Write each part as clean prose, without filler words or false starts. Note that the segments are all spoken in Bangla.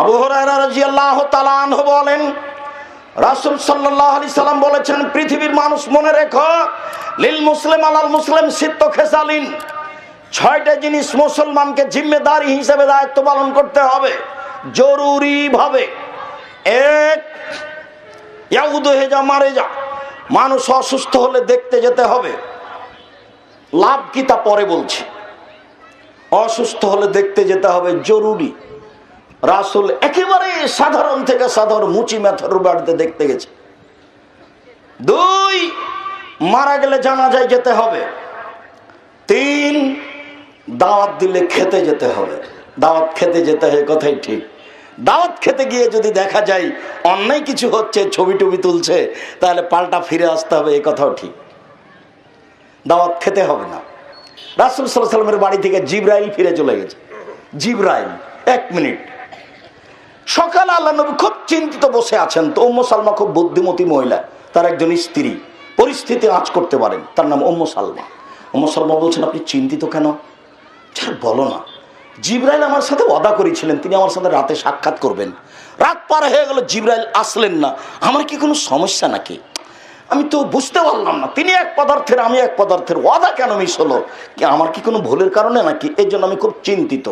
আবু হুরায়রা রাদিয়াল্লাহু তাআলা আনহু বলেন, রাসূল সাল্লাল্লাহু আলাইহি সাল্লাম বলেছেন, পৃথিবীর মানুষ মনে রেখো, লিল মুসলিম আলাল মুসলিম সিত্ত খেসালিন, 6টা জিনিস মুসলমানকে জিম্মেদারি হিসেবে দায়িত্ব পালন করতে হবে জরুরি ভাবে। এক, ইয়াউদু হেজা মারে যা, মানুষ অসুস্থ হলে দেখতে যেতে হবে। লাভ কি তা পরে বলছি, অসুস্থ হলে দেখতে যেতে হবে জরুরি। রাসূল একেবারে সাধারণ থেকে সাধারণ মুচি মেথর বাড়িতে দেখতে গেছে। 2, মারা গেলে জানাজায় যেতে হবে। 3, দাওয়াত দিলে খেতে যেতে হবে। দাওয়াত খেতে যেতে হয়, কথাই ঠিক। দাওয়াত খেতে গিয়ে যদি দেখা যায় অন্যায় কিছু হচ্ছে, ছবি টবি তুলছে, তাহলে পাল্টা ফিরে আসতে হবে, এই কথাও ঠিক। দাওয়াত খেতে হবে না। রাসূল সাল্লাল্লাহু আলাইহি সাল্লামের বাড়ি থেকে জিবরাইল ফিরে চলে গেছে। জিবরাইল 1 মিনিট। সকালে আল্লাহ নবী খুব চিন্তিত বসে আছেন। তো উম্মু সালমা খুব বুদ্ধিমতী মহিলা, তার একজন স্ত্রী, পরিস্থিতি আঁচ করতে পারেন, তার নাম উম্মু সালমা। উম্মু সালমা বলছেন, আপনি চিন্তিত কেন? বলো না, জিবরাইল আমার সাথে ওয়াদা করেছিলেন তিনি আমার সাথে রাতে সাক্ষাৎ করবেন। রাত পার হয়ে গেল, জিবরাইল আসলেন না, আমার কি কোনো সমস্যা নাকি? আমি তো বুঝতে পারলাম না, তিনি এক পদার্থের আমি এক পদার্থের, ওয়াদা কেন মিস হলো? কি আমার কি কোনো ভুলের কারণে নাকি? এই জন্য আমি খুব চিন্তিত।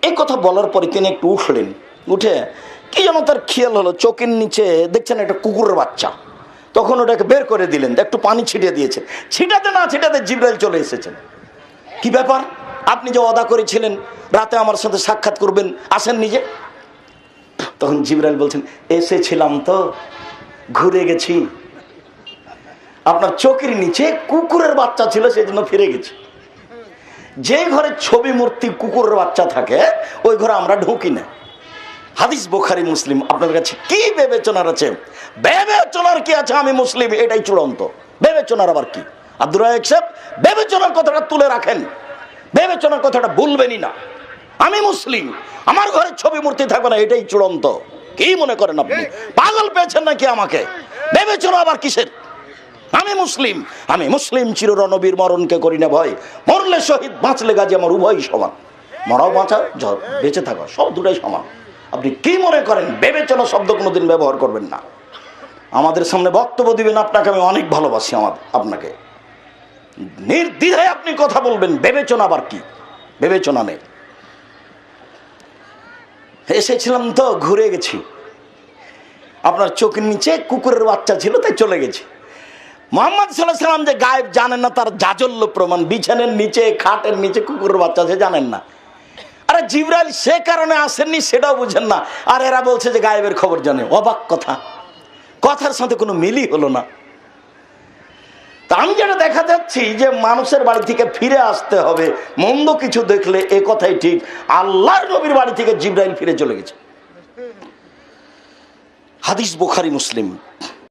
এই কথা বলার পরে তিনি একটু উঠলেন, উঠে কি যেন তার খেয়াল হলো, চোখের নিচে দেখছেন একটা কুকুরের বাচ্চা। তখন ওটাকে বের করে দিলেন, একটু পানি ছিটিয়ে দিয়েছেন। ছিটাতে না ছিটাতে জিবরাইল চলে এসেছেন। কি ব্যাপার, আপনি যে ওয়াদা করেছিলেন রাতে আমার সাথে সাক্ষাৎ করবেন, আসেন নিজে। তখন জিবরাইল বলছেন, এসেছিলাম তো, ঘুরে গেছি। আপনার চোখের নিচে কুকুরের বাচ্চা ছিল, সেই জন্য ফিরে গেছি। যে ঘরে ছবি মূর্তি কুকুরের বাচ্চা থাকে ওই ঘরে আমরা ঢুকি না। হাদিস বুখারী মুসলিম। আপনার কাছে কি বিবেচনার আছে? বিবেচনার কি আছে? আমি মুসলিম, এটাই চূড়ান্ত। বিবেচনার আবার কি? আব্দুর রাজ্জাক সাহেব বিবেচনার কথাটা তুলে রাখেন, বিবেচনার কথাটা ভুলবেনই না। আমি মুসলিম, আমার ঘরে ছবি মূর্তি থাকবে না, এটাই চূড়ান্ত। কি মনে করেন আপনি? পাগল পেয়েছেন নাকি আমাকে? বিবেচনা আবার কিসের? আমি মুসলিম, আমি মুসলিম চির নবীর মরণকে করি না ভয়, মরলে শহীদ বাঁচলে গাজী আমার উভয়ই সমান। মরাও বাঁচা, বেঁচে থাকা, সব দুটাই সমান। আপনি কি মনে করেন? বিবেচনা শব্দ কোনোদিন ব্যবহার করবেন না। আমাদের সামনে বক্তব্য দিবেন, আপনাকে আমি অনেক ভালোবাসি, আপনাকে নির্দ্বিধায় আপনি কথা বলবেন। বিবেচনা আবার কি? বিবেচনা নেই। এসেছিলাম তো, ঘুরে গেছি। আপনার চোখের নিচে কুকুরের বাচ্চা ছিল, তাই চলে গেছি। মুহাম্মদ সাল্লাল্লাহু আলাইহি সাল্লাম যে গায়েব জানেন না, তার জাজল্য প্রমাণ। বিছানের নিচে, খাটের নিচে কুকুরের বাচ্চা আছে, জানেন না। আরে জিবরাইল সে কারণে আসেননি, সেটাও বুঝেন না, আর এরা বলছে যে গায়েবের খবর জানে। অবাক কথা, কথার সাথে কোনো মিলই হলো না। তা আমি যেটা দেখা যাচ্ছি যে মানুষের বাড়ি থেকে ফিরে আসতে হবে মন্দ কিছু দেখলে, এ কথাই ঠিক। আল্লাহর নবীর বাড়ি থেকে জিবরাইল ফিরে চলে গেছে। হাদিস বুখারী মুসলিম।